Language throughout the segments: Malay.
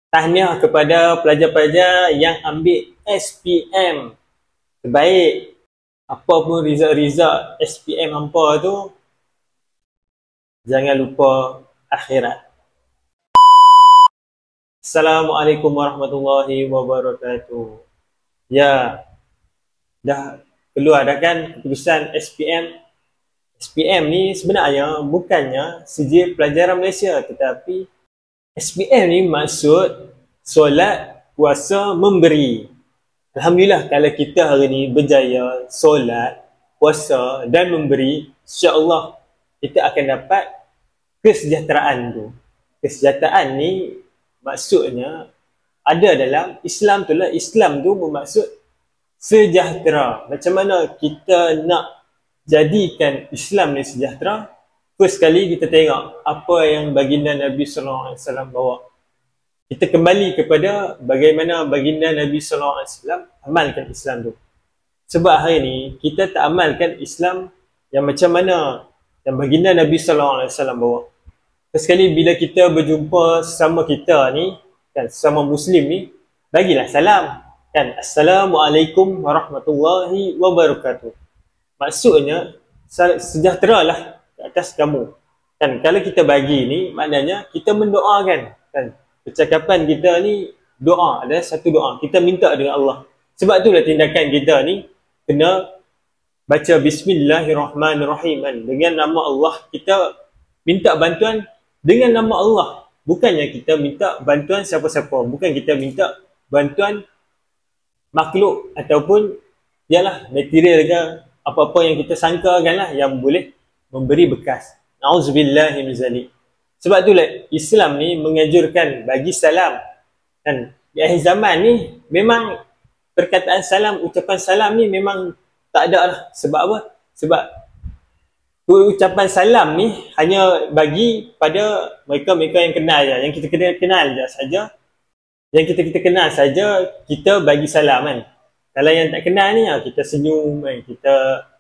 Tahniah kepada pelajar-pelajar yang ambil SPM terbaik. Apa pun result-result SPM hampa tu, jangan lupa akhirat. Assalamualaikum warahmatullahi wabarakatuh. Ya, dah keluar dah kan keputusan SPM. SPM ni sebenarnya bukannya sijil pelajaran Malaysia, tetapi SPM ni maksud solat, puasa, memberi. Alhamdulillah kalau kita hari ni berjaya solat, puasa dan memberi, insya-Allah kita akan dapat kesejahteraan tu. Kesejahteraan ni maksudnya ada dalam Islam tu lah. Islam tu bermaksud sejahtera. Macam mana kita nak jadikan Islam ni sejahtera? First kali kita tengok apa yang baginda Nabi SAW bawa. Kita kembali kepada bagaimana baginda Nabi SAW amalkan Islam tu. Sebab hari ni kita tak amalkan Islam yang macam mana yang baginda Nabi SAW bawa. First kali bila kita berjumpa sesama kita ni, kan, sesama Muslim ni, bagilah salam. Kan, Assalamualaikum warahmatullahi wabarakatuh. Maksudnya sejahteralah atas kamu. Kan, kalau kita bagi ni maknanya kita mendoakan, kan. Percakapan kita ni doa, ada satu doa. Kita minta dengan Allah. Sebab itulah tindakan kita ni kena baca bismillahirrahmanirrahim, kan. Dengan nama Allah kita minta bantuan dengan nama Allah. Bukannya kita minta bantuan siapa-siapa. Bukan kita minta bantuan makhluk ataupun yalah material ke apa-apa yang kita sangkakan lah yang boleh memberi bekas. Na'udzubillahi min zalik. Sebab itulah Islam ni menganjurkan bagi salam. Kan, di akhir zaman ni memang perkataan salam, ucapan salam ni memang tak ada lah. Sebab apa? Sebab ucapan salam ni hanya bagi pada mereka-mereka yang kenal je. Yang kita kenal je saja. Yang kita kenal saja kita bagi salam, kan. Kalau yang tak kenal ni kita senyum, kan. Kita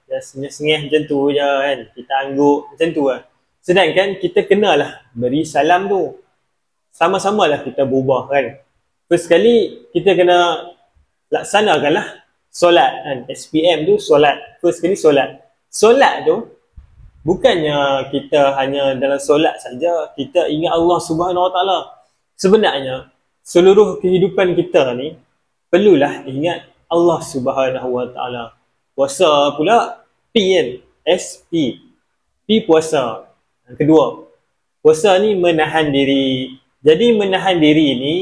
sengih-sengih macam tu je, kan. Kita angguk macam tu lah. Sedangkan kita kenalah beri salam tu. Sama-sama lah kita berubah, kan. First sekali kita kena laksanakanlah solat, kan. SPM tu solat. First sekali solat. Solat tu bukannya kita hanya dalam solat saja kita ingat Allah Subhanahu Wa Taala. Sebenarnya seluruh kehidupan kita ni perlulah ingat Allah Subhanahu Wa Taala. Puasa pula P, kan. SP. P puasa. Yang kedua, puasa ni menahan diri. Jadi menahan diri ni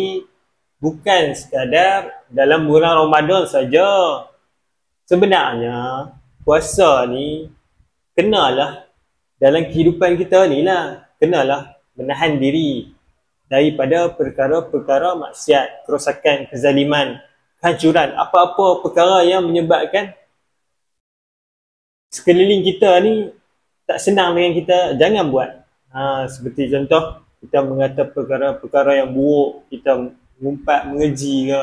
bukan sekadar dalam bulan Ramadan saja. Sebenarnya puasa ni kenalah dalam kehidupan kita ni lah. Kenalah menahan diri daripada perkara-perkara maksiat, kerosakan, kezaliman, kehancuran, apa-apa perkara yang menyebabkan sekeliling kita ni tak senang dengan kita, jangan buat. Seperti contoh, kita mengata perkara-perkara yang buruk, kita mengumpat, mengeji ke.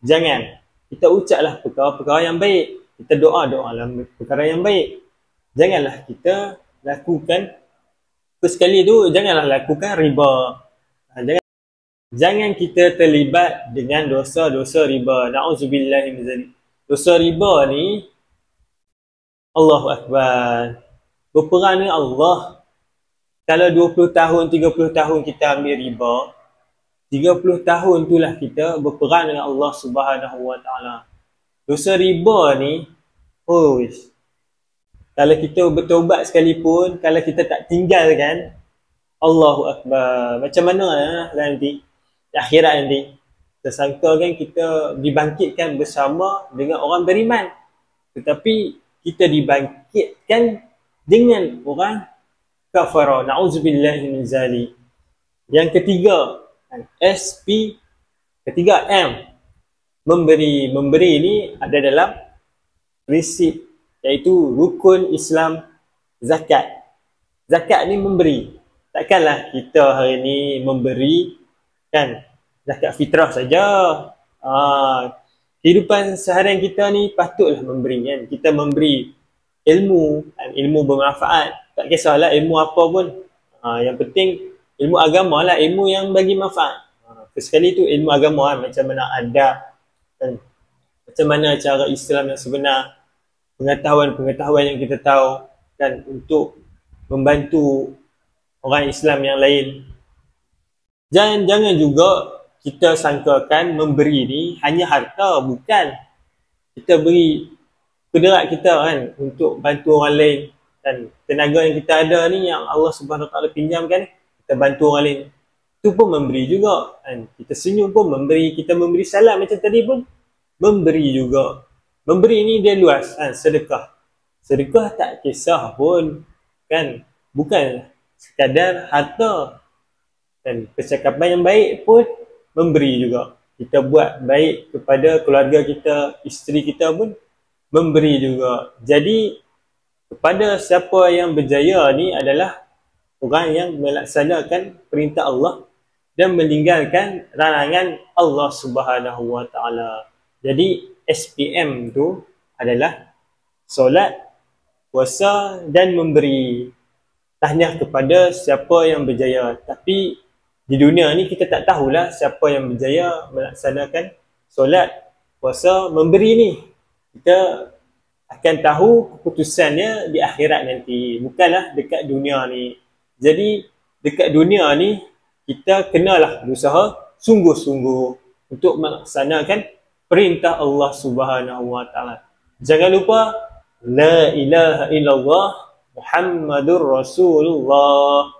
Jangan. Kita ucaplah perkara-perkara yang baik. Kita doa-doa dalam perkara yang baik. Janganlah kita lakukan, sekali tu janganlah lakukan riba. Jangan kita terlibat dengan dosa-dosa riba. Na'udzubillahi min zalik. Dosa riba ni, Allahu Akbar, berperang dengan Allah. Kalau 20 tahun, 30 tahun kita ambil riba, 30 tahun itulah kita berperang dengan Allah Subhanahu Wa Taala. Dosa riba ni, kalau kita bertaubat sekalipun, kalau kita tak tinggalkan, Allahu Akbar, macam mana nanti di akhirat nanti kita sangka kan kita dibangkitkan bersama dengan orang beriman, tetapi kita dibangkitkan dengan orang kafara. Na'udzubillahi min zalik. Yang ketiga, SP. Ketiga, M. Memberi. Memberi ni ada dalam prinsip, iaitu rukun Islam zakat. Zakat ni memberi. Takkanlah kita hari ni memberi, kan, zakat fitrah saja. Kehidupan seharian kita ni patutlah memberi, kan. Kita memberi ilmu, ilmu bermanfaat. Tak kisahlah ilmu apa pun. Yang penting ilmu agama lah, ilmu yang bagi manfaat. First sekali tu ilmu agama kan, macam mana adab kan, macam mana cara Islam yang sebenar, pengetahuan yang kita tahu kan, untuk membantu orang Islam yang lain. Jangan juga kita sangkakan memberi ni hanya harta, bukan. Kita beri kudarat kita kan untuk bantu orang lain, dan tenaga yang kita ada ni yang Allah Subhanahu Wa Taala pinjamkan, kita bantu orang lain, itu pun memberi juga kan. Kita senyum pun memberi, kita memberi salam macam tadi pun memberi juga. Memberi ni dia luas kan, sedekah tak kisah pun kan, bukan sekadar harta, dan percakapan yang baik pun memberi juga. Kita buat baik kepada keluarga kita, isteri kita pun memberi juga. Jadi kepada siapa yang berjaya ni adalah orang yang melaksanakan perintah Allah dan meninggalkan larangan Allah Subhanahu Wa Taala. Jadi SPM tu adalah solat, puasa dan memberi. Tahniah kepada siapa yang berjaya. Tapi di dunia ni kita tak tahulah siapa yang berjaya melaksanakan solat, puasa, memberi ni. Kita akan tahu keputusannya di akhirat nanti, bukanlah dekat dunia ni. Jadi dekat dunia ni kita kenalah berusaha sungguh-sungguh untuk melaksanakan perintah Allah Subhanahu Wa Taala. Jangan lupa la ilaha illallah Muhammadur Rasulullah.